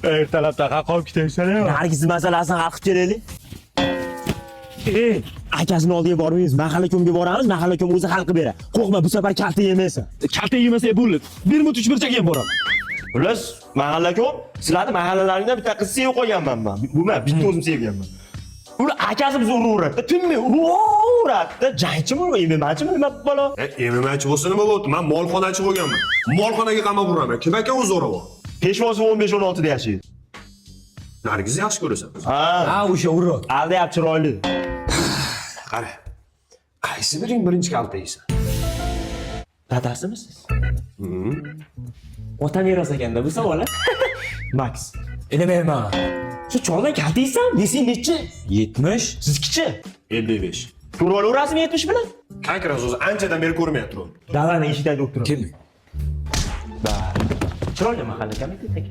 Ertalabda qolib ketaversan. Nargiz masalasini hal qilib kelaylik. Akasini oldiga bormaymiz, mahalla-ko'mga boramiz, mahalla-ko'm o'zi hal qilib beradi. Qo'rqma, bu safar kalta yemaysan. Kalta yemasa bo'ldi. Bir mut 3 burchak ham boraman. Xullas, mahalla-ko'm, sizlarning mahallalaringdan bitta qiz sevib qolganman men. Bu men bitta o'zim sevganman. Uni akasi bizni uraveradi, tinmay uraveradi. Jangchimi, MMAchimi nima bola? MMAchi bo'lsa nima bo'ldi? Men molxonachi bo'lganman. Molxonaga qamab uraman. Kim ekan o'zi zo'ravon? Peshvosi 15-16 da yashaydi. Nargizni yaxshi ko'rasan. Ha, o'sha urib. Aldayap chiroyli. Qara. Qaysi biring birinchi kalta yeysan? Dadasimi siz? Ota meros ekanda bu savol. Max. Enamayman. Shu choldan kalta yeysan? Nesing nechi? 70. Sizkichi? 55. Ko'rib olasizmi 70 bilan? Kankiraz o'zi anchadan beri ko'rmay turibdi. Davani eshikdagi doktor. Kim? Chiroyli mahalla kam ekan.